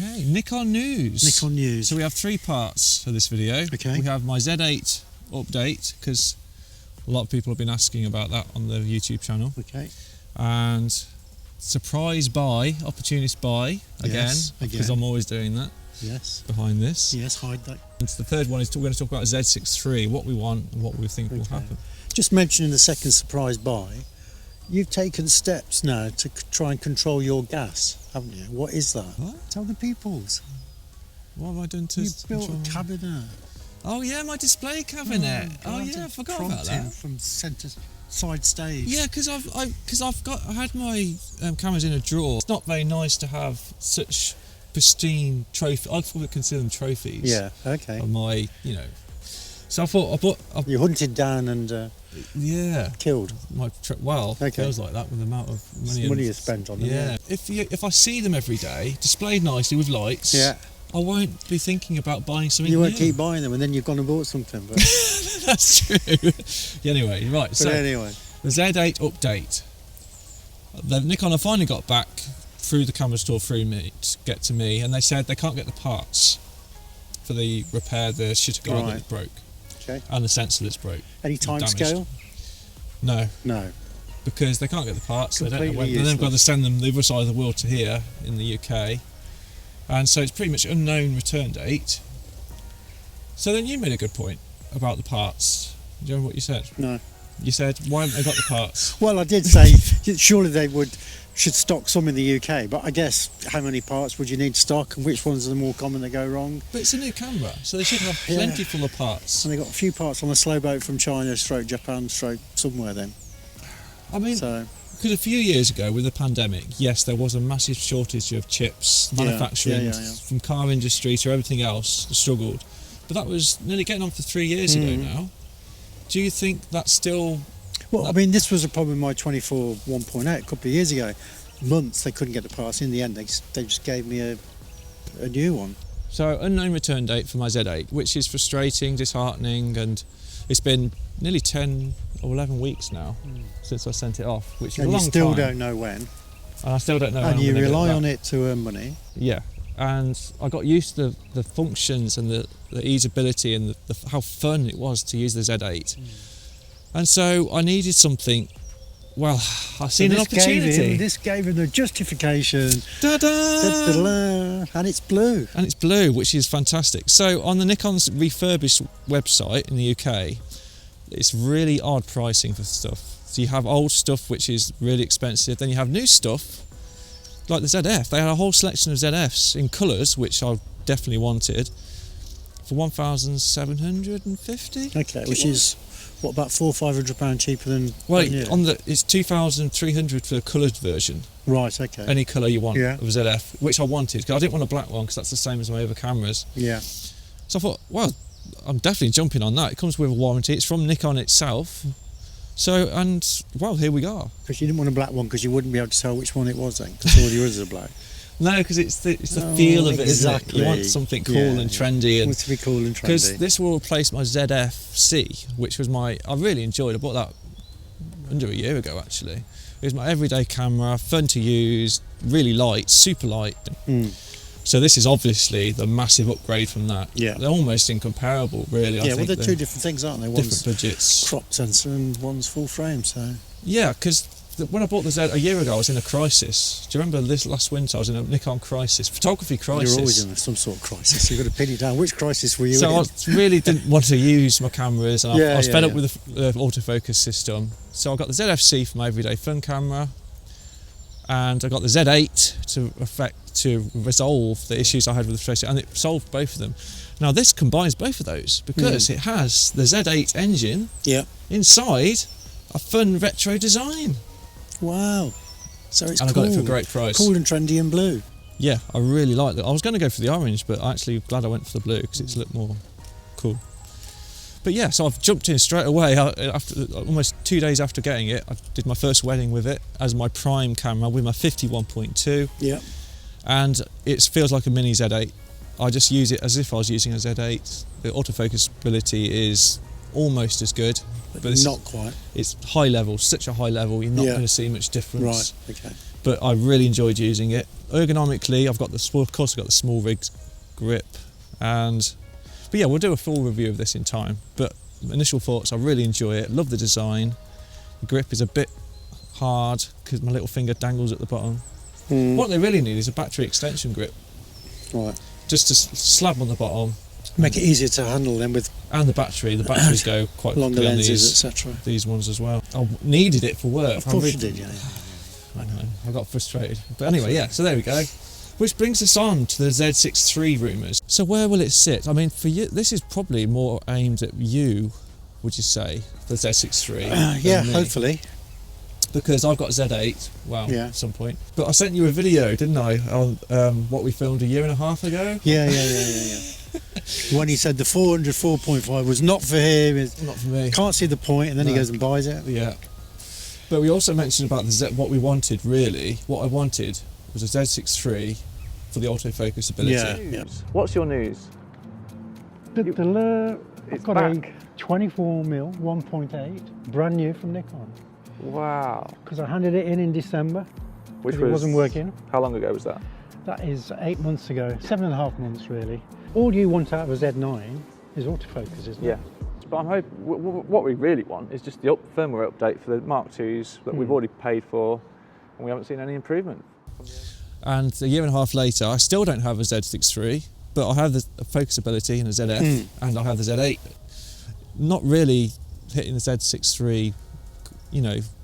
Okay, Nikon news. Nikon news. So we have three parts of this video. Okay. We have my Z8 update, because a lot of people have been asking about that on the YouTube channel. Okay. And surprise buy, opportunist buy, again, because I'm always doing that. Yes. Behind this. Yes, hide that. And the third one is we're going to talk about Z6iii, what we want and what we think will happen. Just mentioning the second surprise buy, you've taken steps now to try and control your gas, haven't you? What is that? What? Tell the peoples. What have I done to You built control? a cabinet. Oh yeah, my display cabinet. Oh yeah, I forgot about that. From centre side stage. Yeah, because I had my cameras in a drawer. It's not very nice to have such pristine trophy. I would consider them trophies. Yeah. Okay. Of my, So I thought You hunted down and killed. It feels like that with the amount of money you spent on them. Yeah. If I see them every day, displayed nicely with lights. Yeah. I won't be thinking about buying something You won't new. keep buying them, and then you've gone and bought something. But That's true. Anyway, right. But anyway, the Z8 update. The Nikon have finally got back through the camera store through me to get to me, and they said they can't get the parts for the repair the shutter guard that broke. Okay. And the sensor that's broke. Any time scale? No. No. Because they can't get the parts. They don't know when. Completely Then they've got useless. to send them the other side of the world to here in the UK. And so it's pretty much unknown return date. So then you made a good point about the parts. Do you remember what you said? No. You said, why haven't they got the parts? Well, I did say surely they should stock some in the UK, but I guess how many parts would you need to stock, and which ones are the more common that go wrong? But it's a new camera, so they should have plenty full of parts. And they got a few parts on a slow boat from China, Japan, somewhere then. I mean, because a few years ago with the pandemic, yes, there was a massive shortage of chips, manufacturing, from car industry to everything else, struggled. But that was nearly getting on for 3 years ago now. Do you think that's still... Well, I mean, this was a problem with my 24 1.8 a couple of years ago. Months they couldn't get the parts. In the end, they just gave me a new one. So, unknown return date for my Z8, which is frustrating, disheartening, and it's been nearly 10 or 11 weeks now since I sent it off, which is a long time. And you still don't know when. And I still don't know when. And you rely on it to earn money. Yeah, and I got used to the functions and the easeability and how fun it was to use the Z8. And so I needed something. Well, I seen an opportunity. This gave him the justification. Ta-da! And it's blue. And it's blue, which is fantastic. So on the Nikon's refurbished website in the UK, it's really odd pricing for stuff. So you have old stuff which is really expensive, then you have new stuff like the ZF. They had a whole selection of ZFs in colours, which I definitely wanted, for 1,750. Okay, which is what, about £400 or £500 cheaper than? Well, it's 2,300 for the coloured version. Right. Okay. Any colour you want of ZF, which I wanted because I didn't want a black one because that's the same as my other cameras. Yeah. So I thought, well, I'm definitely jumping on that. It comes with a warranty. It's from Nikon itself. So, and well, here we are. Because you didn't want a black one because you wouldn't be able to tell which one it was then, because all the others are black. No, because it's the feel of it, isn't it? You want something cool and trendy. It wants to be cool and trendy. Because this will replace my ZF-C, which was I really enjoyed. I bought that under a year ago, actually. It was my everyday camera, fun to use, really light, super light. So this is obviously the massive upgrade from that. Yeah. They're almost incomparable, really. Yeah, well, they're two different things, aren't they? Different budgets. Crop sensor and one's full frame, so... Yeah, because when I bought the Z a year ago, I was in a crisis. Do you remember this last winter? I was in a Nikon crisis, photography crisis. You're always in some sort of crisis. You've got to pin it down. Which crisis were you in? So I really didn't want to use my cameras, and I was fed up with the autofocus system. So I got the ZF-C for my everyday fun camera, and I got the Z8 to resolve the issues I had with the photography, and it solved both of them. Now this combines both of those because it has the Z8 engine inside a fun retro design. Wow. So it's and I got it for a great price. Cool and trendy and blue. Yeah, I really like it. I was going to go for the orange, but actually glad I went for the blue because it's a little more cool. But yeah, so I've jumped in straight away. After almost 2 days after getting it, I did my first wedding with it as my prime camera with my 51.2. Yeah. And it feels like a mini Z8. I just use it as if I was using a Z8. The autofocus ability is almost as good, but not quite. It's high level, such a high level. You're not going to see much difference. Right. Okay. but I really enjoyed using it. Ergonomically, I've got the small rig grip, but yeah, we'll do a full review of this in time. But initial thoughts, I really enjoy it. Love the design. The grip is a bit hard because my little finger dangles at the bottom. What they really need is a battery extension grip. Right. Just to slab on the bottom. Make it easier to handle them with. And the batteries go quite longer quickly on lenses, etc. These ones as well. I needed it for work. Of course you did, yeah. I know, I got frustrated. But anyway, yeah, so there we go. Which brings us on to the Z6iii rumours. So where will it sit? I mean, for you, this is probably more aimed at you, would you say, the Z6iii? Yeah, hopefully. Because I've got Z8, at some point. But I sent you a video, didn't I, on what we filmed a year and a half ago? Yeah. When he said the 400 4.5 was not for him, not for me. Can't see the point, and then he goes and buys it. Yeah. But we also mentioned about what we wanted, really. What I wanted was a Z6iii for the autofocus ability. Yeah. What's your news? I've got a 24mm 1.8, brand new from Nikon. Wow. Because I handed it in December. Which it wasn't working. How long ago was that? That is 8 months ago, 7.5 months really. All you want out of a Z9 is autofocus, isn't it? Yeah. But I'm hoping what we really want is just the firmware update for the Mark IIs that we've already paid for, and we haven't seen any improvement. And a year and a half later, I still don't have a Z6iii, but I have the focus ability and a ZF, and I have the Z8. Not really hitting the Z6iii,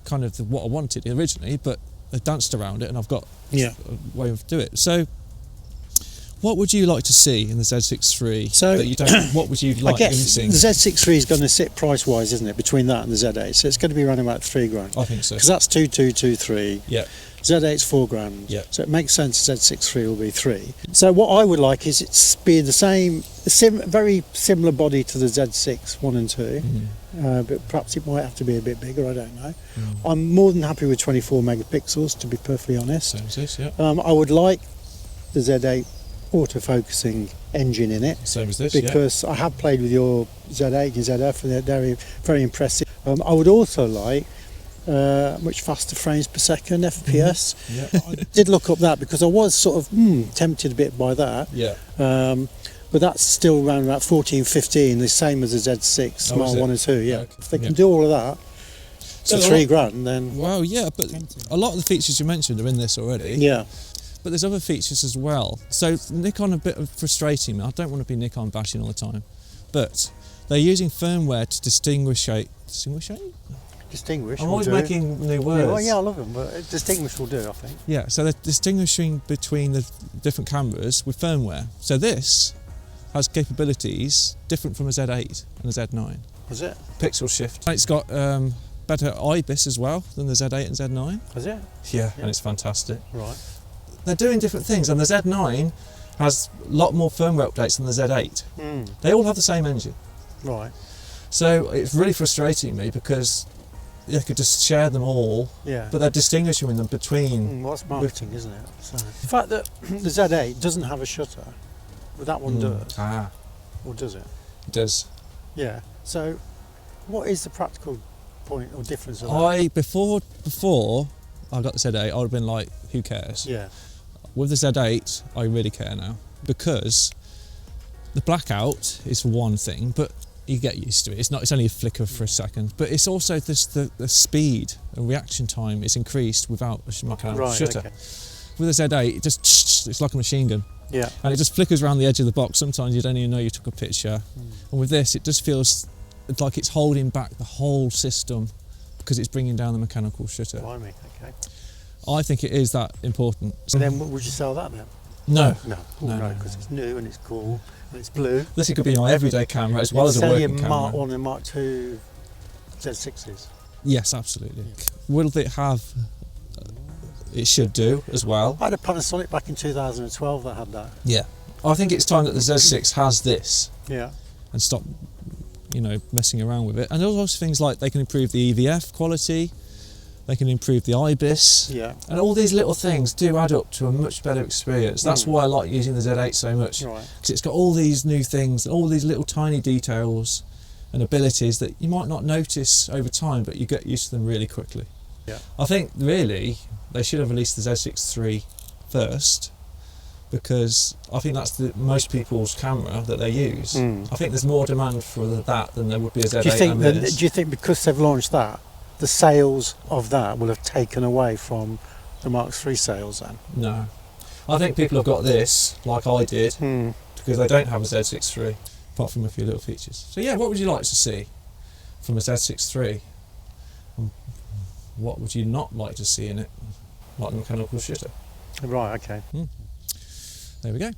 kind of what I wanted originally, but I danced around it and I've got a way to do it. So what would you like to see in the Z6iii that you don't? What would you like missing? The Z6iii is going to sit price-wise, isn't it, between that and the Z8? So it's going to be around about $3,000. I think so. Because that's 2,223. Yeah. Z8's $4,000. Yeah. So it makes sense Z6iii will be 3. So what I would like is it's be the same, very similar body to the Z6 1 and 2. But perhaps it might have to be a bit bigger, I don't know. I'm more than happy with 24 megapixels, to be perfectly honest. Same as this, yeah. I would like the Z8 autofocusing engine in it. Same as this, because I have played with your Z8 and ZF and they're very, very impressive. I would also like much faster frames per second, FPS. I did look up that because I was sort of tempted a bit by that. But that's still around about 14, 15, the same as the Z6 Smart 1 and 2. If they can do all of that for $3,000, then well, but a lot of the features you mentioned are in this already. But there's other features as well. So Nikon a bit frustrating me. I don't want to be Nikon bashing all the time, but they're using firmware to distinguish. Distinguish. I'm always making new words. I love them, but distinguish will do, I think. Yeah, so they're distinguishing between the different cameras with firmware. So this has capabilities different from a Z8 and a Z9. Is it? Pixel shift. It's got better IBIS as well than the Z8 and Z9. Is it? Yeah, and it's fantastic. Right. They're doing different things, and the Z9 has a lot more firmware updates than the Z8. They all have the same engine. Right. So it's really frustrating me because they could just share them all, but they're distinguishing them between... Well, that's marketing, isn't it? So, the fact that the Z8 doesn't have a shutter, but that one does. Or does it? It does. Yeah. So what is the practical point or difference of that? Before I got the Z8, I would have been like, who cares? Yeah. With the Z8, I really care now, because the blackout is one thing, but you get used to it. It's only a flicker for a second, but it's also the speed and reaction time is increased without a mechanical shutter. Okay. With the Z8, it's like a machine gun. Yeah. And it just flickers around the edge of the box. Sometimes you don't even know you took a picture. And with this, it just feels like it's holding back the whole system because it's bringing down the mechanical shutter. Blimey, okay. I think it is that important. So then would you sell that then? No. No, because it's new and it's cool and it's blue. This could be my everyday camera as well as a working camera. Mark 1 and Mark 2 Z6s? Yes, absolutely. Yeah. Will it have... it should do as well. I had a Panasonic back in 2012 that had that. Yeah. I think it's time that the Z6 has this. Yeah. And stop, messing around with it. And there's also things like they can improve the EVF quality, they can improve the IBIS, and all these little things do add up to a much better experience. That's why I like using the Z8 so much, because it's got all these new things, all these little tiny details and abilities that you might not notice over time, but you get used to them really quickly. Yeah. I think really they should have released the Z6iii first, because I think that's most people's camera that they use. I think there's more demand for that than there would be a Z8 do you think because they've launched that, the sales of that will have taken away from the Mark III sales then? No. I think people have got this, like I did, because they don't have a Z6iii, apart from a few little features. So yeah, what would you like to see from a Z6iii? What would you not like to see in it, like the mechanical shutter? Right, okay. There we go.